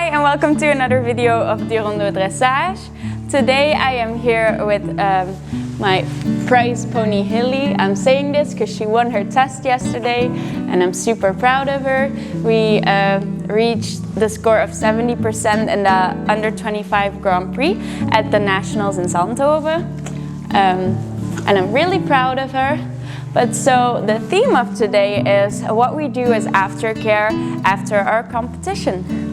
Hi and welcome to another video of Durondeau Dressage. Today I am here with my prize pony Hilly. I'm saying this because she won her test yesterday and I'm super proud of her. We reached the score of 70% in the under 25 Grand Prix at the Nationals in Zandhoven. And I'm really proud of her. But so the theme of today is what we do as aftercare after our competition.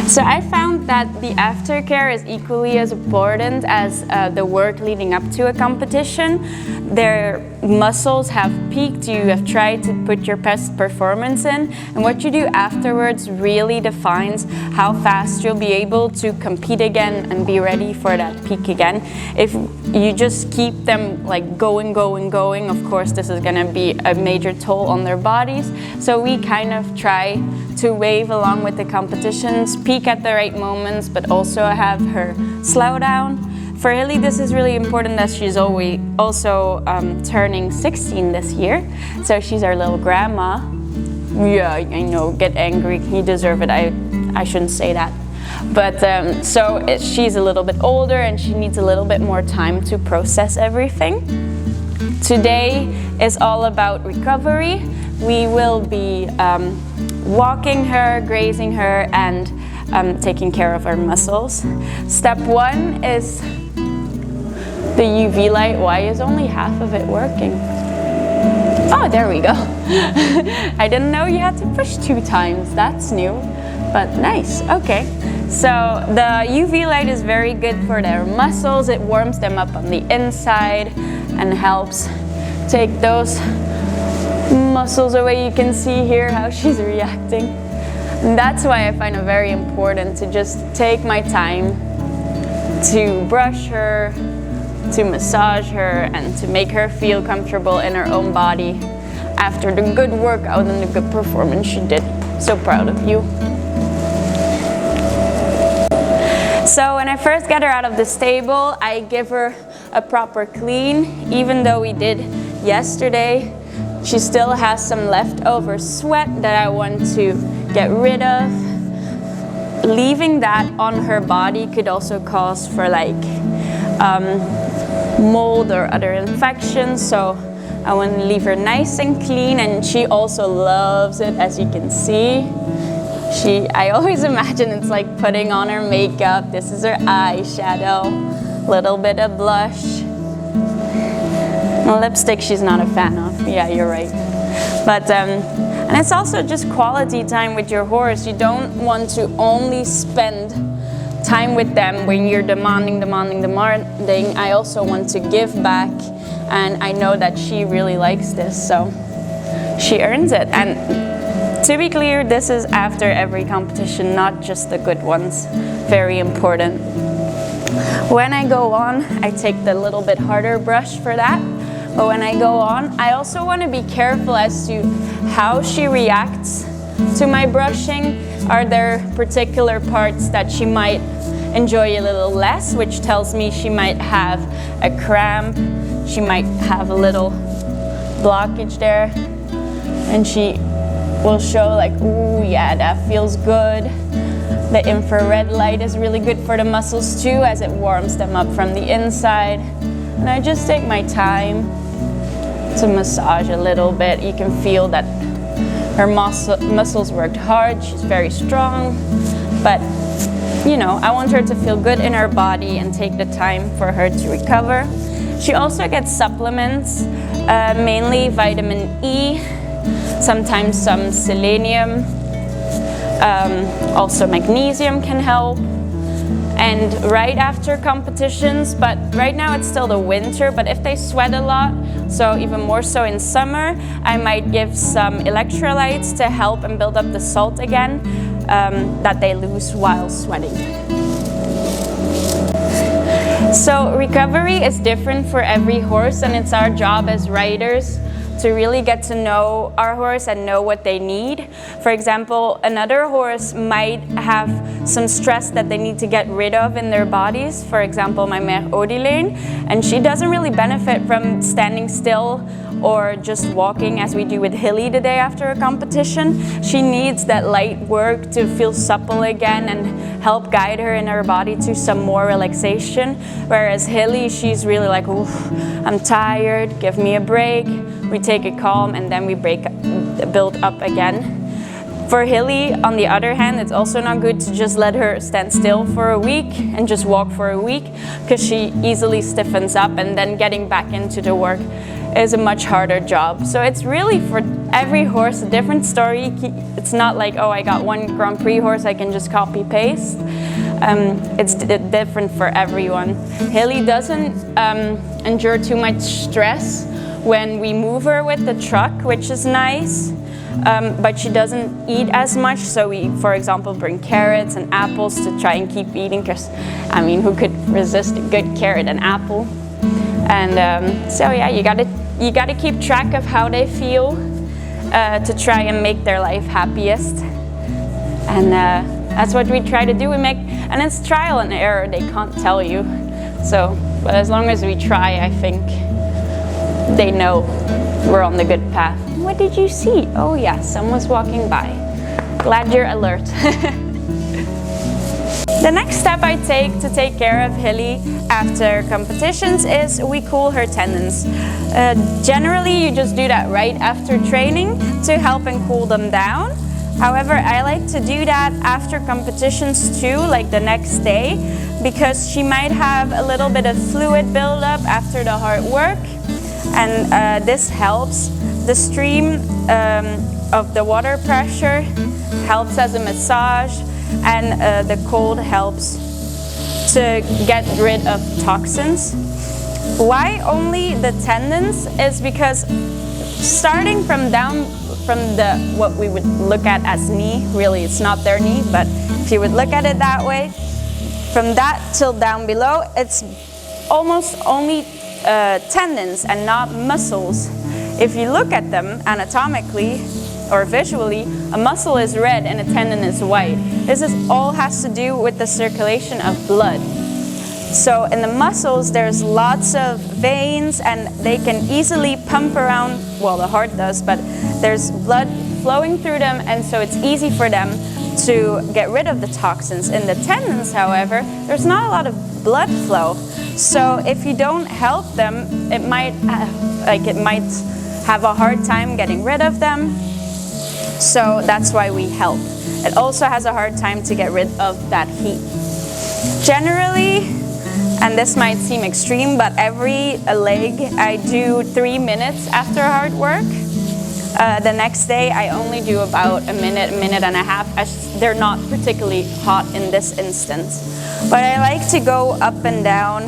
So I found that the aftercare is equally as important as the work leading up to a competition. Their muscles have peaked, you have tried to put your best performance in, and what you do afterwards really defines how fast you'll be able to compete again and be ready for that peak again. If you just keep them like going, of course this is gonna be a major toll on their bodies. So we kind of try to wave along with the competitions, peak at the right moments, but also have her slow down. For Hilly, this is really important as she's also turning 16 this year. So she's our little grandma. Yeah, I know, get angry, you deserve it. I shouldn't say that. But she's a little bit older and she needs a little bit more time to process everything. Today is all about recovery. We will be walking her, grazing her, and taking care of her muscles. Step one is the UV light. Why is only half of it working? Oh, there we go. I didn't know you had to push 2 times. That's new, but nice. Okay. So the UV light is very good for their muscles. It warms them up on the inside and helps take those muscles away. You can see here how she's reacting. And that's why I find it very important to just take my time to brush her, to massage her, and to make her feel comfortable in her own body after the good workout and the good performance she did. So proud of you. So when I first get her out of the stable, I give her a proper clean. Even though we did yesterday, she still has some leftover sweat that I want to get rid of. Leaving that on her body could also cause for like mold or other infections. So I want to leave her nice and clean, and she also loves it, as you can see. I always imagine it's like putting on her makeup. This is her eyeshadow, little bit of blush. Lipstick she's not a fan of. Yeah, you're right. But and it's also just quality time with your horse. You don't want to only spend time with them when you're demanding. I also want to give back, and I know that she really likes this, so she earns it. And to be clear, this is after every competition, not just the good ones. Very important. When I go on, I take the little bit harder brush for that. But when I go on, I also want to be careful as to how she reacts to my brushing. Are there particular parts that she might enjoy a little less, which tells me she might have a cramp, she might have a little blockage there, and she will show like, ooh, yeah, that feels good. The infrared light is really good for the muscles too, as it warms them up from the inside. And I just take my time to massage a little bit. You can feel that her muscles worked hard. She's very strong, but you know, I want her to feel good in her body and take the time for her to recover. She also gets supplements, mainly vitamin E, sometimes some selenium, also magnesium can help. And right after competitions, but right now it's still the winter, but if they sweat a lot, so even more so in summer, I might give some electrolytes to help and build up the salt again that they lose while sweating. So recovery is different for every horse, and it's our job as riders to really get to know our horse and know what they need. For example, another horse might have some stress that they need to get rid of in their bodies. For example, my mare Odilene, and she doesn't really benefit from standing still or just walking as we do with Hilly the day after a competition. She needs that light work to feel supple again and help guide her in her body to some more relaxation. Whereas Hilly, she's really like, oof, I'm tired, give me a break. We take it calm and then we build up again. For Hilly, on the other hand, it's also not good to just let her stand still for a week and just walk for a week, because she easily stiffens up, and then getting back into the work is a much harder job. So it's really for every horse a different story. It's not like, oh, I got one Grand Prix horse, I can just copy paste. It's different for everyone. Hilly doesn't endure too much stress when we move her with the truck, which is nice. But she doesn't eat as much, so we, for example, bring carrots and apples to try and keep eating, because, I mean, who could resist a good carrot and apple? And so yeah, you gotta keep track of how they feel to try and make their life happiest. And that's what we try to do. And it's trial and error, they can't tell you. So, but as long as we try, I think they know we're on the good path. What did you see? Oh yeah, someone's walking by. Glad you're alert. The next step I take to take care of Hilly after competitions is we cool her tendons. Generally, you just do that right after training to help and cool them down. However, I like to do that after competitions too, like the next day, because she might have a little bit of fluid buildup after the hard work, and this helps. The stream of the water pressure helps as a massage, and the cold helps to get rid of toxins. Why only the tendons is because starting from down from what we would look at as knee, really it's not their knee, but if you would look at it that way, from that till down below, it's almost only tendons and not muscles. If you look at them anatomically or visually, a muscle is red and a tendon is white. This all has to do with the circulation of blood. So in the muscles, there's lots of veins and they can easily pump around, well, the heart does, but there's blood flowing through them, and so it's easy for them to get rid of the toxins. In the tendons, however, there's not a lot of blood flow. So if you don't help them, it might have a hard time getting rid of them. So that's why we help. It also has a hard time to get rid of that heat. Generally, and this might seem extreme, but every leg I do 3 minutes after hard work. The next day I only do about a minute and a half, as they're not particularly hot in this instance. But I like to go up and down,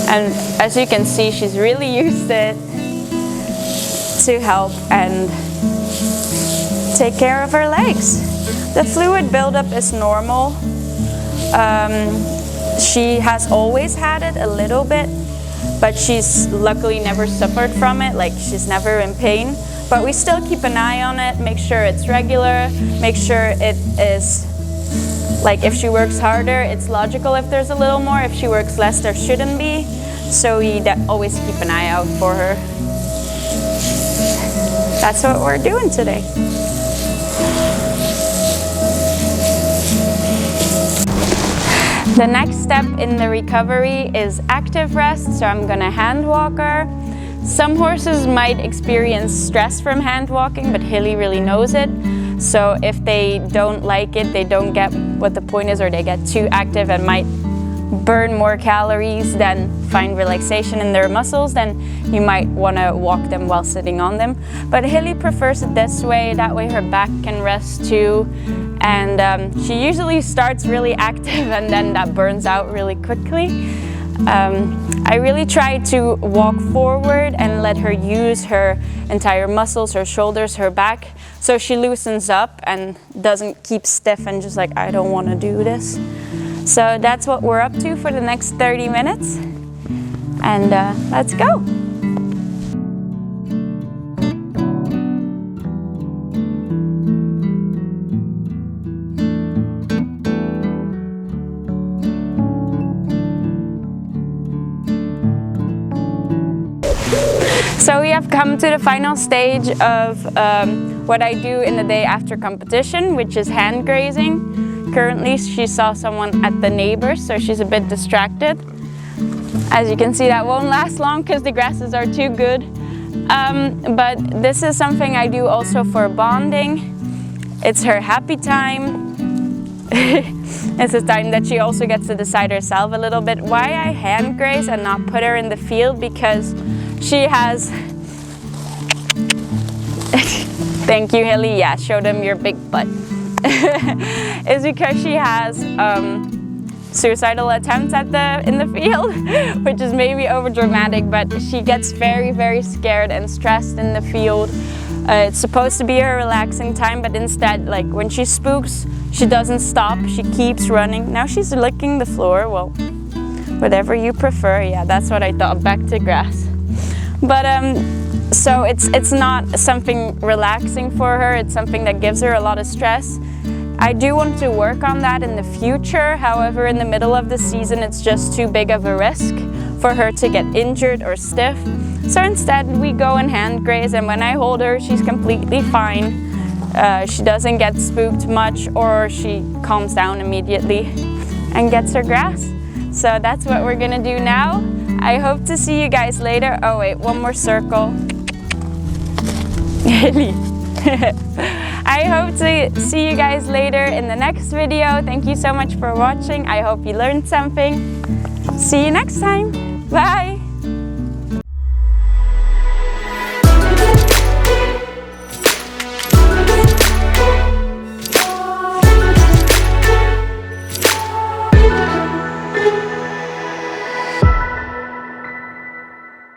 and as you can see, she's really used it to help and take care of her legs. The fluid buildup is normal. She has always had it a little bit, but she's luckily never suffered from it, like she's never in pain. But we still keep an eye on it, make sure it's regular, make sure it is, like if she works harder, it's logical if there's a little more. If she works less, there shouldn't be. So we always keep an eye out for her. That's what we're doing today. The next step in the recovery is active rest, so I'm gonna hand walk her. Some horses might experience stress from hand walking, but Hilly really knows it. So if they don't like it, they don't get what the point is, or they get too active and might burn more calories than find relaxation in their muscles, then you might want to walk them while sitting on them. But Hilly prefers it this way, that way her back can rest too. And she usually starts really active and then that burns out really quickly. I really try to walk forward and let her use her entire muscles, her shoulders, her back, so she loosens up and doesn't keep stiff and just like, I don't want to do this. So that's what we're up to for the next 30 minutes. And let's go. So we have come to the final stage of what I do in the day after competition, which is hand grazing. Currently she saw someone at the neighbors, so she's a bit distracted. As you can see, that won't last long because the grasses are too good. But this is something I do also for bonding. It's her happy time. It's a time that she also gets to decide herself a little bit why I hand graze and not put her in the field, because she has thank you, Hilly. Yeah, show them your big butt. It's because she has suicidal attempts in the field, which is maybe over dramatic, but she gets very, very scared and stressed in the field. It's supposed to be a relaxing time, but instead, like when she spooks, she doesn't stop, she keeps running. Now she's licking the floor. Well, whatever you prefer. Yeah, that's what I thought, back to grass. But so it's not something relaxing for her, it's something that gives her a lot of stress. I do want to work on that in the future. However, in the middle of the season, it's just too big of a risk for her to get injured or stiff. So instead, we go and hand graze, and when I hold her, she's completely fine. She doesn't get spooked much, or she calms down immediately and gets her grass. So that's what we're gonna do now. I hope to see you guys later. Oh wait, one more circle. I hope to see you guys later in the next video. Thank you so much for watching. I hope you learned something. See you next time. Bye.